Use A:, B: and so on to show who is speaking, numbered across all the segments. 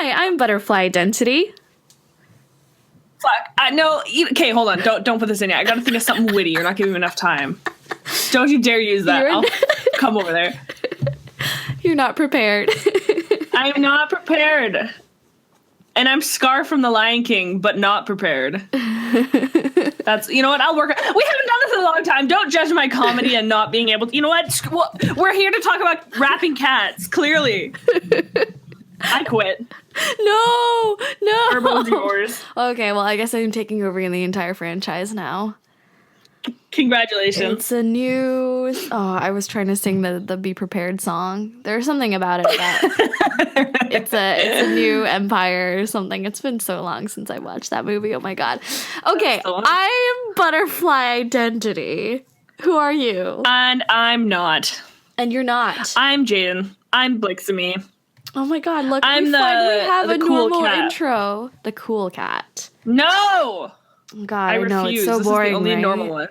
A: Hi, I'm Butterfly Identity.
B: Fuck. No. Okay, hold on. Don't put this in yet. I gotta think of something witty. You're not giving me enough time. Don't you dare use that. I'll come over there.
A: You're not prepared.
B: I'm not prepared. And I'm Scar from The Lion King, but not prepared. That's, you know what, I'll work. We haven't done this in a long time. Don't judge my comedy and not being able to, you know what? We're here to talk about rapping cats, clearly. I quit.
A: No.
B: ERBOW's yours.
A: Okay, well, I guess I'm taking over the entire franchise now.
B: Congratulations.
A: It's a new... Oh, I was trying to sing the Be Prepared song. There's something about it that... it's a new empire or something. It's been so long since I watched that movie. Oh my god. Okay, I am Butterfly Identity. Who are you?
B: And I'm not.
A: And you're not.
B: I'm Jaden. I'm Blixemi.
A: Oh my god, look,
B: we
A: finally have a
B: cool
A: normal
B: cat.
A: intro. The cool cat.
B: No!
A: God,
B: I
A: know,
B: refuse.
A: it's so
B: this
A: boring,
B: is the only
A: right?
B: normal one.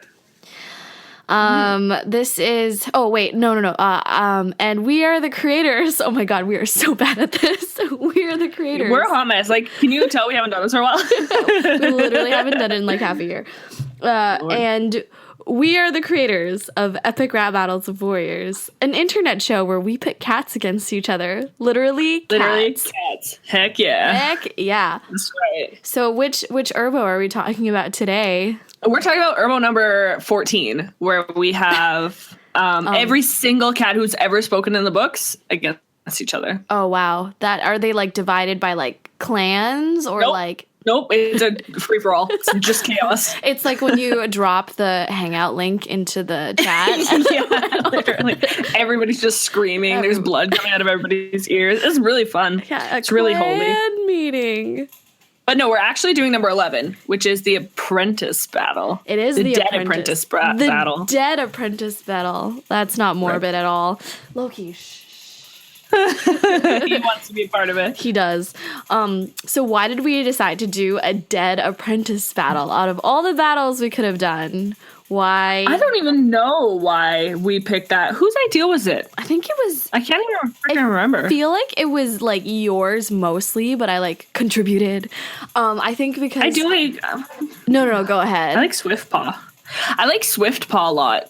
A: This is... Oh, wait, no. And we are the creators. Oh my god, we are so bad at this. We are the creators.
B: We're a hot mess. Like, can you tell we haven't done this for a while?
A: We literally haven't done it in like half a year. And we are the creators of Epic Rap Battles of Warriors, an internet show where we pit cats against each other. Literally
B: cats. Heck yeah.
A: Heck yeah.
B: That's right.
A: So which ERBOW are we talking about today?
B: We're talking about ERBOW number 14, where we have every single cat who's ever spoken in the books against each other.
A: Oh, wow. Are they like divided by like clans or like...
B: Nope, it's a free-for-all. It's just chaos.
A: It's like when you drop the Hangout link into the chat.
B: Yeah, literally. Everybody's just screaming. There's blood coming out of everybody's ears. It's really fun.
A: Yeah,
B: it's really holy.
A: Clan meeting.
B: But no, we're actually doing number 11, which is the apprentice battle.
A: It is the
B: dead apprentice battle.
A: The dead apprentice battle. That's not morbid at all. Loki, shh.
B: He wants to be a part of it.
A: He does. So why did we decide to do a dead apprentice battle out of all the battles we could have done? Why?
B: I don't even know why we picked that. Whose idea was it?
A: I think it was...
B: I can't even freaking remember.
A: I feel like it was like yours mostly, but I like contributed. I think because...
B: I do like...
A: No, go ahead.
B: I like Swift Paw. I like Swift Paw a lot.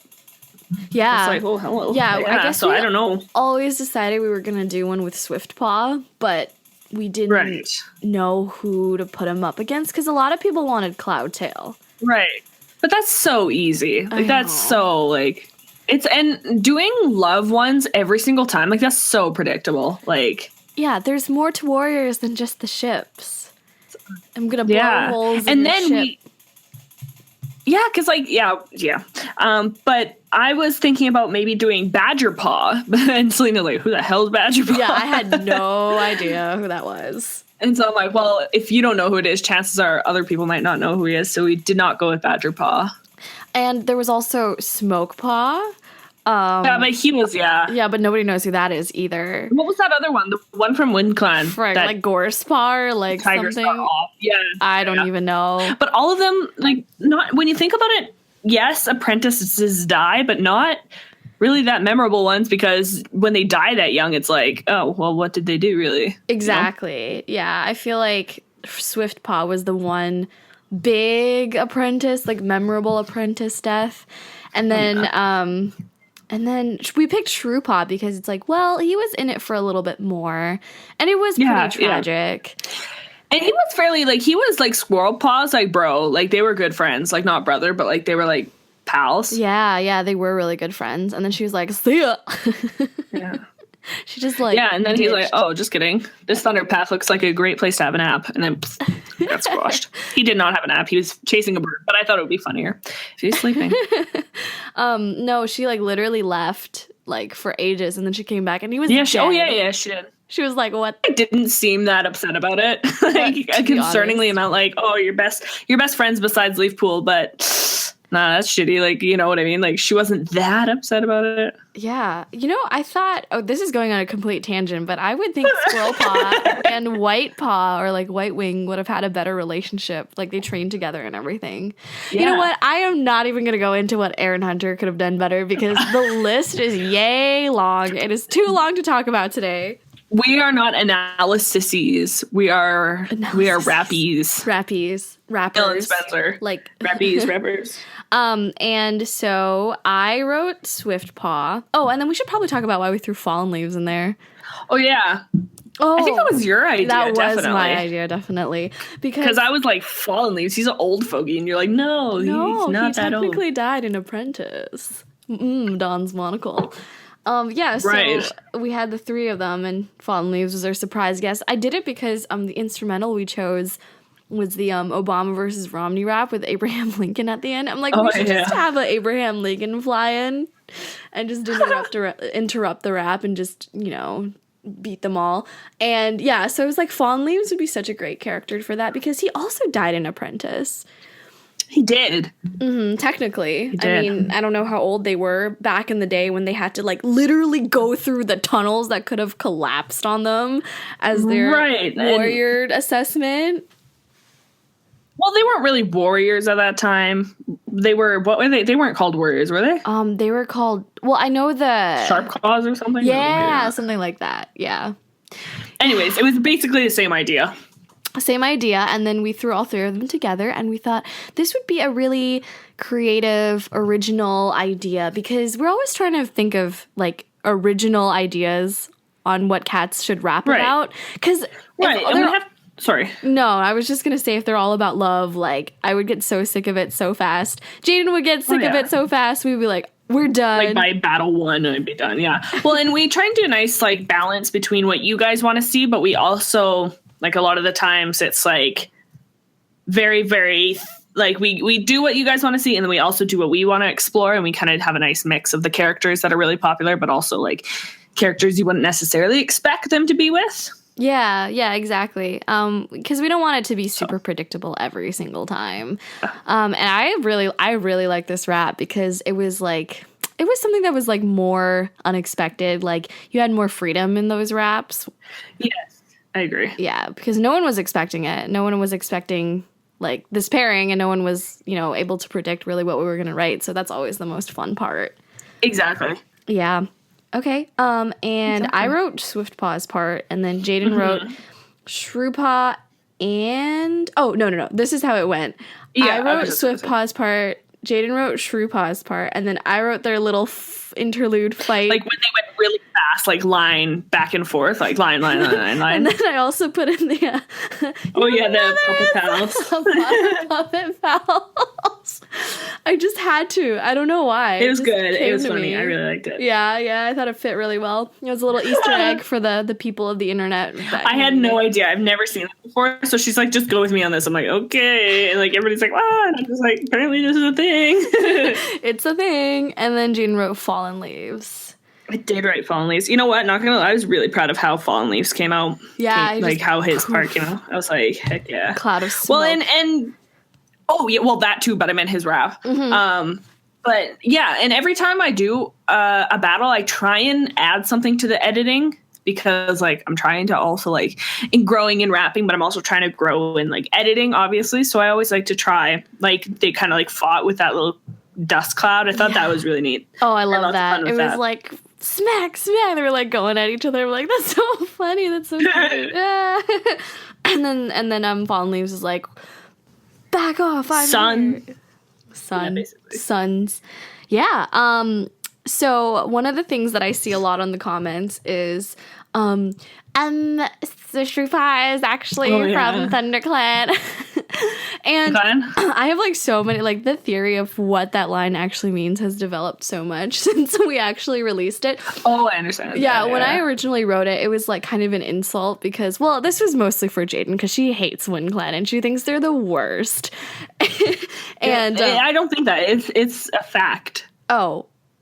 A: Yeah.
B: It's like, oh, hello.
A: Yeah, I guess
B: so I don't know.
A: Always decided we were going to do one with Swift Paw, but we didn't know who to put him up against because a lot of people wanted Cloudtail.
B: Right. But that's so easy. Like, that's so, like... And doing love ones every single time, like, that's so predictable. Like...
A: Yeah, there's more to Warriors than just the ships. I'm going to blow holes in the ship.
B: Yeah, because, like, yeah. But I was thinking about maybe doing Badger Paw. And Selena's like, who the hell's Badger Paw?
A: Yeah, I had no idea who that was.
B: And so I'm like, well, if you don't know who it is, chances are other people might not know who he is. So we did not go with Badger Paw.
A: And there was also Smoke Paw.
B: Yeah, but he was,
A: Yeah, but nobody knows who that is either.
B: What was that other one? The one from Wind Clan.
A: Like Gorse Paw or like something.
B: Yeah.
A: I don't even know.
B: But all of them, like, not when you think about it, yes, apprentices die, but not really that memorable ones because when they die that young, it's like, oh, well, what did they do really?
A: Exactly. You know? Yeah, I feel like Swift Paw was the one big apprentice, like memorable apprentice death. And then we picked Shrew Paw because it's like, well, he was in it for a little bit more. And it was pretty tragic.
B: Yeah. And he was fairly, like, he was like Squirrel Paw's, like, bro. Like, they were good friends. Like, not brother, but, like, they were, like, pals.
A: Yeah, they were really good friends. And then she was like, see ya.
B: Yeah.
A: She just, like...
B: Yeah, and then he's like, oh, just kidding. This Thunder Path looks like a great place to have a nap. And then got squashed. He did not have a nap. He was chasing a bird. But I thought it would be funnier if he was sleeping.
A: No, she, like, literally left, like, for ages. And then she came back and he was dead.
B: She did.
A: She was like, what?
B: I didn't seem that upset about it. Like, concerningly amount, like, oh, your best friends besides Leaf Pool, but nah, that's shitty. Like, you know what I mean? Like, she wasn't that upset about it.
A: Yeah. You know, I thought, this is going on a complete tangent, but I would think Squirrel Paw and White Paw or like White Wing would have had a better relationship. Like, they trained together and everything. Yeah. You know what? I am not even going to go into what Aaron Hunter could have done better because the list is yay long. It is too long to talk about today.
B: We are not analyses. We are rappies.
A: Rappers.
B: Dylan Spencer.
A: Like
B: rappers.
A: And so I wrote Swift Paw. Oh, and then we should probably talk about why we threw Fallen Leaves in there.
B: Oh yeah.
A: Oh,
B: I think that was your idea.
A: That was
B: definitely.
A: my idea, definitely.
B: Because I was like, Fallen Leaves, he's an old fogey, and you're like, no, he's not that old.
A: He technically died in Apprentice. Don's monocle. Yeah, so
B: right.
A: we had the three of them, and Fallen Leaves was our surprise guest. I did it because the instrumental we chose was the Obama versus Romney rap with Abraham Lincoln at the end. I'm like, we should just have an Abraham Lincoln fly in and just interrupt the rap and just, beat them all. And yeah, so it was like Fallen Leaves would be such a great character for that because he also died in Apprentice.
B: He did.
A: Technically.
B: He did.
A: I mean, I don't know how old they were back in the day when they had to like literally go through the tunnels that could have collapsed on them as their warrior assessment.
B: Well, they weren't really warriors at that time. They were, what were they? They weren't called warriors, were they?
A: They were called, well, I know the...
B: Sharp Claws or something?
A: Yeah, something like that. Yeah.
B: Anyways, it was basically the same idea.
A: Same idea, and then we threw all three of them together, and we thought this would be a really creative, original idea, because we're always trying to think of, like, original ideas on what cats should rap about. Because
B: sorry.
A: No, I was just going to say if they're all about love, like, I would get so sick of it so fast. Jaden would get sick of it so fast, we'd be like, we're done.
B: Like, by battle one, I'd be done, yeah. Well, and we try and do a nice, like, balance between what you guys want to see, but we also... Like, a lot of the times it's, like, very, very, like, we do what you guys want to see, and then we also do what we want to explore, and we kind of have a nice mix of the characters that are really popular, but also, like, characters you wouldn't necessarily expect them to be with.
A: Yeah, exactly. Because we don't want it to be super predictable every single time. And I really like this rap because it was, like... It was something that was, like, more unexpected. Like, you had more freedom in those raps.
B: Yes. I agree.
A: Yeah, because no one was expecting it. No one was expecting, like, this pairing, and no one was, able to predict really what we were going to write. So that's always the most fun part.
B: Exactly.
A: Yeah. Okay. And I wrote Swift Paw's part, and then Jaden wrote Shrew Paw and... Oh, no. This is how it went. Yeah, I wrote Swift Paw's part, Jaden wrote Shrew Paw's part, and then I wrote their little interlude fight.
B: Like, when they went really fast, like, line back and forth, like, line.
A: And then I also put in the...
B: the
A: puppet pals. I just had to. I don't know why.
B: It was good. It was funny. I really liked it.
A: Yeah. I thought it fit really well. It was a little Easter egg for the people of the internet.
B: I had no idea. I've never seen it before. So she's like, just go with me on this. I'm like, okay. And, like, everybody's like, wow. And I'm just like, apparently this is a thing.
A: It's a thing. And then Jean wrote Fallen Leaves.
B: I did write Fallen Leaves. You know what? Not gonna lie, I was really proud of how Fallen Leaves came out.
A: Yeah.
B: Like, how his part came out. I was like, heck yeah.
A: Cloud of smoke.
B: Well, and oh, yeah, well, that too, but I meant his rap. But, yeah, and every time I do a battle, I try and add something to the editing because, like, I'm trying to also, like, in growing in rapping, but I'm also trying to grow in, like, editing, obviously. So I always like to try, like, they kind of, like, fought with that little dust cloud. I thought that was really neat.
A: Oh, I love that. It was, like... Smack. They were like going at each other. We're like, that's so funny. That's so funny. Yeah. and then Fallen Leaves is like, back off.
B: Sons.
A: Yeah. So one of the things that I see a lot on the comments is, the Shrew Paw is actually from ThunderClan. And I have, like, so many, like, the theory of what that line actually means has developed so much since we actually released it.
B: Oh, I understand.
A: Yeah, when I originally wrote it, it was, like, kind of an insult because, well, this was mostly for Jaden because she hates WindClan and she thinks they're the worst. And
B: I don't think that. It's a fact.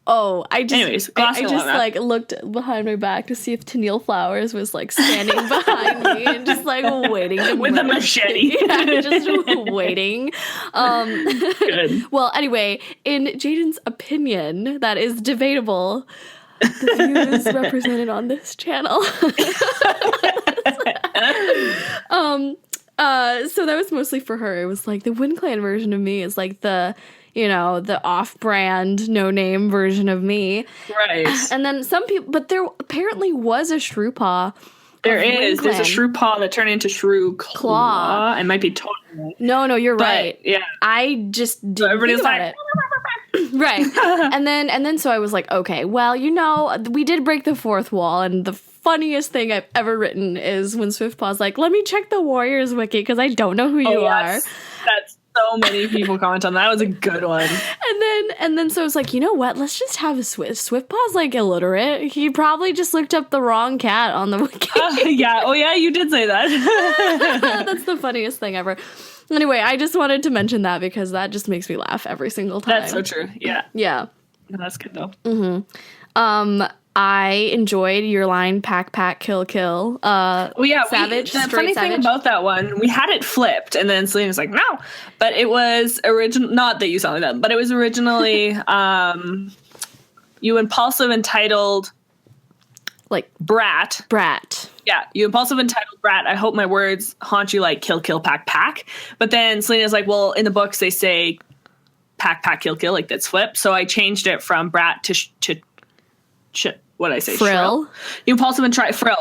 A: I just like looked behind my back to see if Tennille Flowers was like standing behind me and just like waiting
B: with a machete.
A: Yeah, just waiting.
B: Good.
A: Well, anyway, in Jaden's opinion, that is debatable. The views represented on this channel. So that was mostly for her. It was like the WindClan version of me is like the off-brand, no-name version of me.
B: Right.
A: And then some people, but there apparently was a Shrew Paw
B: There
A: of
B: is. There's a
A: Winkland.
B: shrew paw that turned into shrew claw. I might be totally.
A: No, you're right.
B: Yeah.
A: I just didn't
B: Everybody's
A: think about
B: like,
A: it. Right. And then so I was like, okay, well, we did break the fourth wall, and the funniest thing I've ever written is when Swiftpaw's like, let me check the Warriors wiki because I don't know who you are.
B: That's so many people comment on that. That was a good one.
A: And then so it's like, you know what? Let's just have Swiftpaw's like illiterate. He probably just looked up the wrong cat on the wiki.
B: Yeah. Oh yeah, you did say that.
A: That's the funniest thing ever. Anyway, I just wanted to mention that because that just makes me laugh every single time.
B: That's so true. Yeah.
A: Yeah.
B: No, that's good though.
A: I enjoyed your line, pack, kill.
B: Well, yeah,
A: Savage,
B: the
A: straight
B: funny
A: Savage.
B: thing about that one, we had it flipped, and then Selena was like, "No," but it was original. Not that you sound like that, but it was originally you impulsive entitled
A: like
B: brat. Yeah, you impulsive entitled brat. I hope my words haunt you like kill, pack. But then Selena's like, well, in the books they say pack, kill, like that's flip. So I changed it from brat to what did I say?
A: Frill.
B: You impulsive and frill.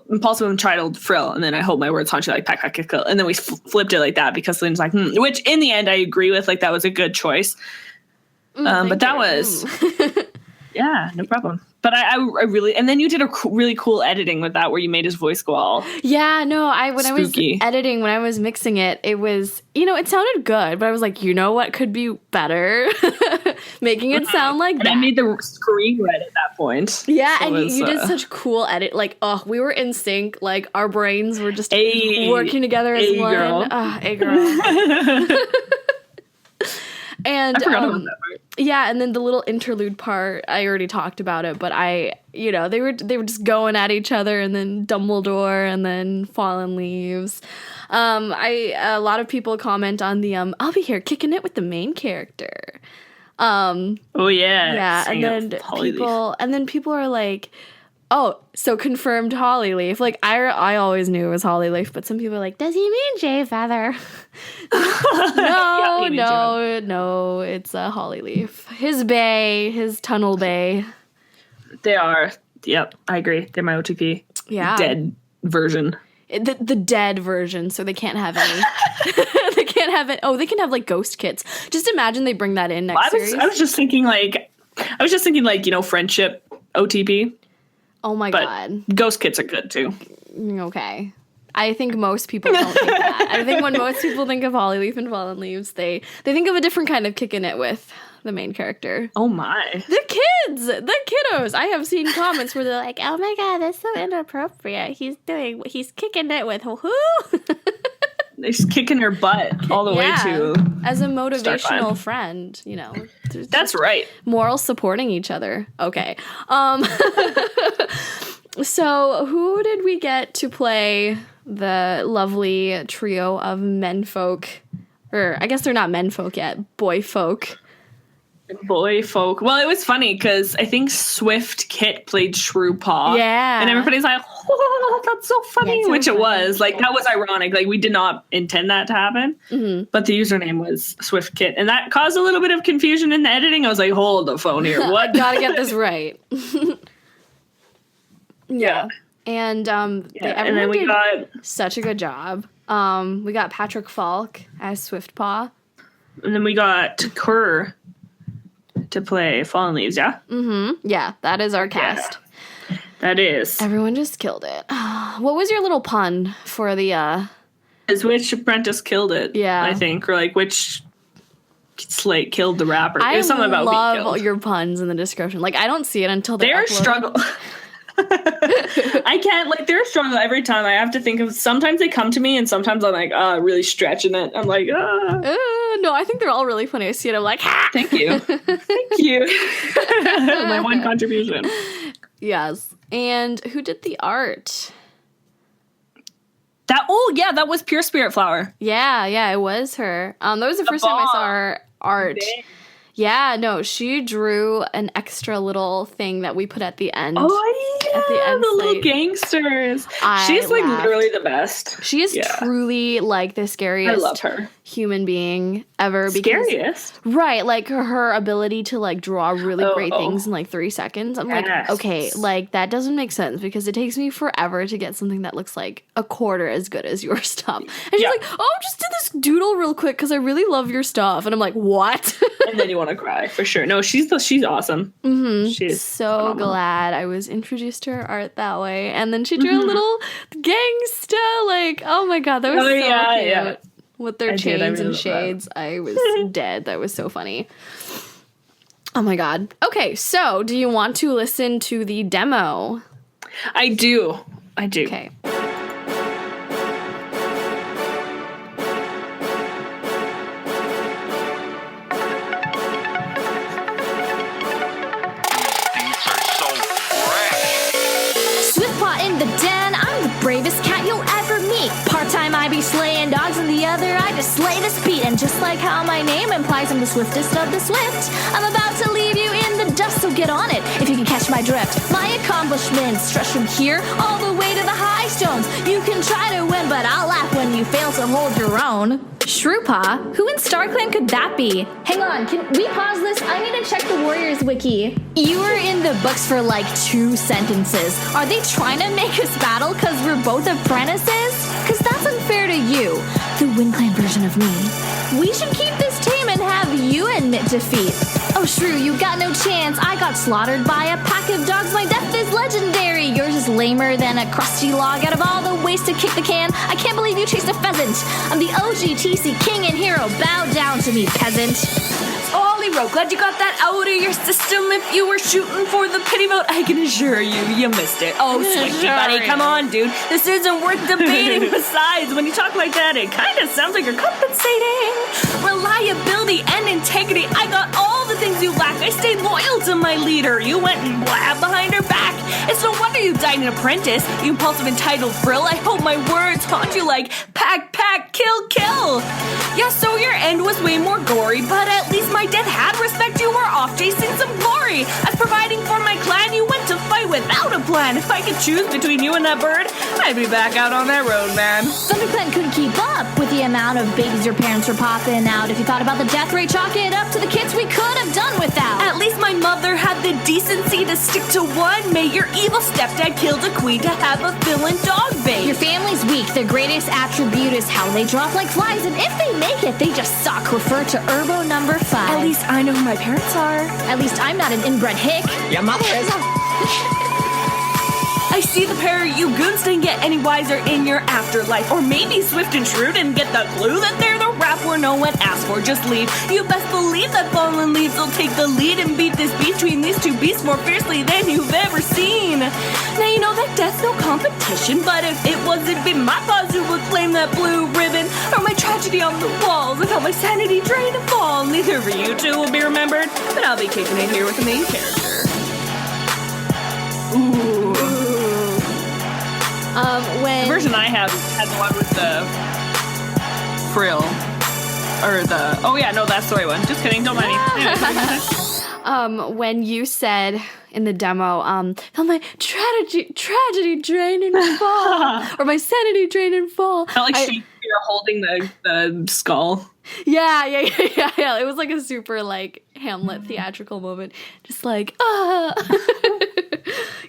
B: Impulsive entitled frill, and then I hope my words haunt you like pack, kill. And then we flipped it like that because Selena's like, which in the end I agree with. Like that was a good choice. But that was, yeah, no problem. But I really, and then you did a really cool editing with that where you made his voice go all
A: Yeah, no, when
B: spooky.
A: I was editing, when I was mixing it, it was, it sounded good, but I was like, you know what could be better? Making it sound like
B: and
A: that.
B: I made the screen red at that point.
A: Yeah,
B: So
A: and
B: it was,
A: you did such cool edit. Like, we were in sync. Like, our brains were just
B: Ay,
A: working together as one.
B: girl.
A: A girl. And
B: I forgot about that part.
A: yeah, and then the little interlude part, I already talked about it, but they were just going at each other, and then Dumbledore, and then Fallen Leaves. A lot of people comment on the I'll be here kicking it with the main character.
B: Oh yeah,
A: Yeah, and then people are like, oh, so confirmed Hollyleaf. Like I always knew it was Hollyleaf, but some people are like, does he mean Jay Feather? No, it's a Hollyleaf. His tunnel bay.
B: They are. Yep, I agree. They're my OTP.
A: Yeah,
B: dead version.
A: The dead version, so they can't have any. They can't have it. Oh, they can have like ghost kits. Just imagine they bring that in next series.
B: I was just thinking like, friendship OTP.
A: Oh my god,
B: ghost kits are good too.
A: Okay. I think most people don't think that. I think when most people think of Hollyleaf and Fallen Leaves, they think of a different kind of kicking it with the main character.
B: Oh my.
A: The kiddos. I have seen comments where they're like, oh my god, that's so inappropriate. He's kicking it with who?
B: They're just kicking her butt all the way to
A: as a motivational friend,
B: That's right.
A: Moral supporting each other. Okay. So who did we get to play the lovely trio of menfolk? Or I guess they're not menfolk yet, boyfolk.
B: Boyfolk. Well, it was funny because I think Swift Kit played Shrewpaw.
A: Yeah.
B: And everybody's like, oh, that's so funny.
A: That's so
B: Which
A: funny.
B: it was. Like, that was ironic. Like, we did not intend that to happen.
A: Mm-hmm.
B: But the username was Swift Kit. And that caused a little bit of confusion in the editing. I was like, hold the phone here. What?
A: Gotta get this right.
B: Yeah.
A: And
B: And then we
A: did
B: got...
A: such a good job. We got Patrick Falk as Swiftpaw.
B: And then we got Kerr to play Fallen Leaves, yeah?
A: Mm-hmm. Yeah, that is our cast.
B: Yeah, that is.
A: Everyone just killed it. What was your little pun for the
B: Is which apprentice killed it,
A: Yeah.
B: I think. Or like which slate killed the rapper.
A: I
B: There's something about being
A: love
B: killed.
A: your puns in the description. Like, I don't see it until
B: They're
A: uploaded.
B: struggle. I can't, like, they're a struggle every time. I have to think of, sometimes they come to me and sometimes I'm like, really stretching it. I'm like,
A: No, I think they're all really funny. I see it, I'm like, ha!
B: Thank you. Thank you. My one contribution.
A: Yes. And who did the art?
B: That was Pure Spirit Flower.
A: Yeah, it was her. That was the first time I saw her art. Yeah, no, she drew an extra little thing that we put at the end.
B: Oh, yeah,
A: at the end
B: little
A: slate.
B: gangsters.
A: I
B: She's like
A: laughed.
B: literally the best.
A: She is truly like the scariest
B: I love her.
A: human being ever.
B: Scariest?
A: Right, like her ability to like draw really great things in like 3 seconds. I'm like, okay, like that doesn't make sense because it takes me forever to get something that looks like a quarter as good as your stuff. And she's like, oh, just do this doodle real quick because I really love your stuff. And I'm like, what?
B: And then you want to cry for sure. No, she's awesome.
A: Mm-hmm.
B: She's
A: so
B: phenomenal.
A: Glad I was introduced to her art that way. And then she drew a little gangsta, like, oh my god, that was so cute. Yeah. With their chains and shades. I was dead. That was so funny. Oh my god. Okay, so do you want to listen to the demo?
B: I do.
A: Okay.
C: In the den, I'm the bravest cat you'll ever meet. Part-time I be slaying dogs, and the other I just slay this beat. And just like how my name implies I'm the swiftest of the swift, I'm about to leave you in the dust, so get on it if you can catch my drift. My accomplishments stretch from here all the way to the high stones. You can try to win, but I'll laugh when you fail to hold your own. Shrewpaw? Who in StarClan could that be? Hang on, can we pause this? I need to check the Warriors wiki. You were in the books for like 2 sentences. Are they trying to make us battle because we're both apprentices? Because that's unfair to you, the WindClan version of me. We should keep this tame and have you admit defeat. Oh, Shrew, you got no chance. I got slaughtered by a pack of dogs. My death is legendary. Yours is lamer than a crusty log. Out of all the ways to kick the can, I can't believe you chased a pheasant. I'm the OG TC king and hero. Bow down to me, peasant.
B: Ollie Rowe, glad you got that out of your system. If you were shooting for the pity vote, I can assure you missed it. Oh, Swifty buddy, come on, dude. This isn't worth debating. Besides, when you talk like that, it kind of sounds like you're compensating. Reliability and integrity, I got all the things you lack. I stayed loyal to my leader. You went and blabbed behind her back. It's no wonder you died an apprentice, you impulsive entitled frill. I hope my words haunt you like pack, kill, kill. Yeah, so your end was way more gory, but at least my death had respect. You were off chasing some glory. As providing for my clan, you went to fight without a plan. If I could choose between you and that bird, I'd be back out on that road, man.
C: Thunderclan couldn't keep up with the amount of babies your parents were popping out. If you thought about the death rate, chalk it up to the kids we could have done without.
B: At least my mother had the decency to stick to one. May your evil stepdad killed a queen to have a villain dog bait.
C: Your family's weak. Their greatest attribute is how they drop like flies. And if they make it, they just suck. Refer to ERBOW number 5.
B: At least I know who my parents are.
C: At least I'm not an inbred hick.
B: Your mother is I see the pair of you goons didn't get any wiser in your afterlife. Or maybe Swift and Shrew didn't get the clue that they're the rap where no one asked for. Just leave. You best believe that fallen leaves will take the lead and beat this between these two beasts more fiercely than you've ever seen. Now you know that death's no competition, but if it wasn't been my cause who would claim that blue ribbon, or my tragedy on the walls, and how my sanity drain and fall, neither of you two will be remembered, but I'll be kicking it here with the main character. Ooh.
A: When
B: The version I have had the one with the frill. Or the... Oh, yeah, no, that's the right one. Just kidding. Don't mind me.
A: when you said in the demo, felt my tragedy drain and fall, or my sanity drain and fall.
B: Felt like Shakespeare holding the skull.
A: Yeah. It was like a super like Hamlet theatrical moment. Just like,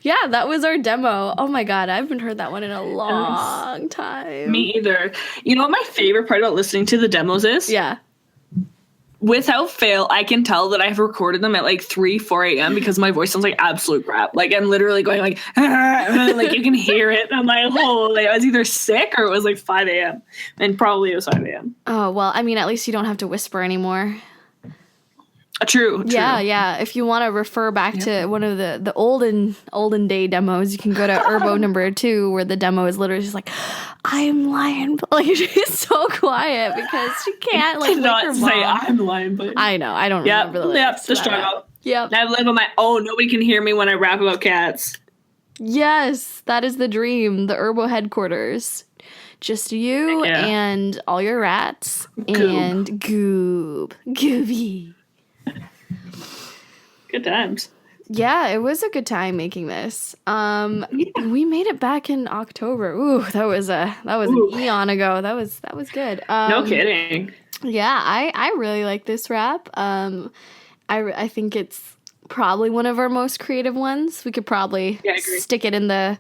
A: Yeah, that was our demo. Oh my god, I haven't heard that one in a long time.
B: Me either. You know what my favorite part about listening to the demos is?
A: Yeah.
B: Without fail, I can tell that I've recorded them at like 4 a.m. because my voice sounds like absolute crap. Like I'm literally going like, like you can hear it. I'm like, oh, like I was either sick or it was like 5 a.m. And probably it was 5 a.m.
A: Oh, well, I mean, at least you don't have to whisper anymore.
B: True.
A: Yeah. If you want to refer back to one of the olden day demos, you can go to ERBOW number 2, where the demo is literally just like, I'm lying. Like she's so quiet because she can't like
B: not say I'm lying, but
A: I know. I don't remember the lyrics.
B: Yep, the struggle.
A: Yep.
B: I live on my own. Nobody can hear me when I rap about cats.
A: Yes, that is the dream. The ERBOW headquarters. Just you and all your rats and Gooby.
B: Good times.
A: Yeah, it was a good time making this. We made it back in October. Ooh, that was an eon ago. That was good.
B: No kidding.
A: Yeah, I really like this rap. I think it's probably one of our most creative ones. We could probably stick it in the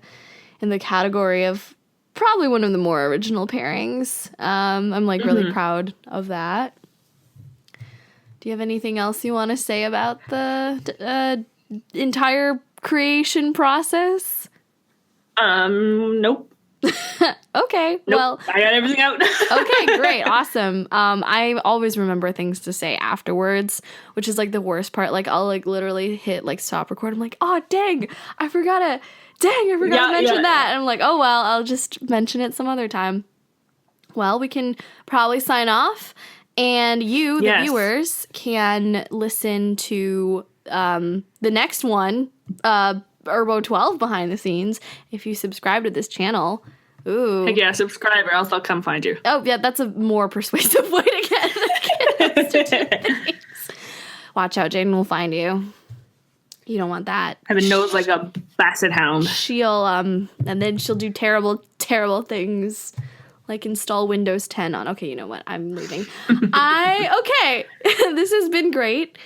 A: category of probably one of the more original pairings. I'm like really proud of that. Do you have anything else you want to say about the entire creation process?
B: Nope.
A: Okay,
B: Nope.
A: well,
B: I got everything out.
A: okay, great, awesome. I always remember things to say afterwards, which is like the worst part. Like I'll like literally hit like stop record. I'm like, oh dang, I forgot to mention that. And I'm like, oh well, I'll just mention it some other time. Well, we can probably sign off, and you, the viewers, can listen to the next one, ERBOW 12 behind the scenes, if you subscribe to this channel. Ooh.
B: Heck yeah, subscribe or else I'll come find you.
A: Oh, yeah, that's a more persuasive way to get us to do things. Watch out, Jaden will find you. You don't want that.
B: I have a nose like a basset hound.
A: She'll, and then she'll do terrible, terrible things. Like install Windows 10 on. Okay, you know what? I'm leaving. Okay. This has been great.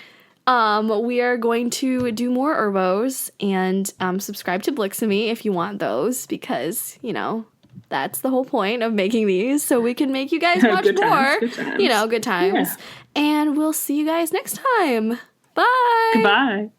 A: We are going to do more ERBOWs and subscribe to Blixemi if you want those, because, you know, that's the whole point of making these, so we can make you guys watch
B: Good
A: more.
B: times, good times.
A: You know, good times.
B: Yeah.
A: And we'll see you guys next time. Bye.
B: Goodbye.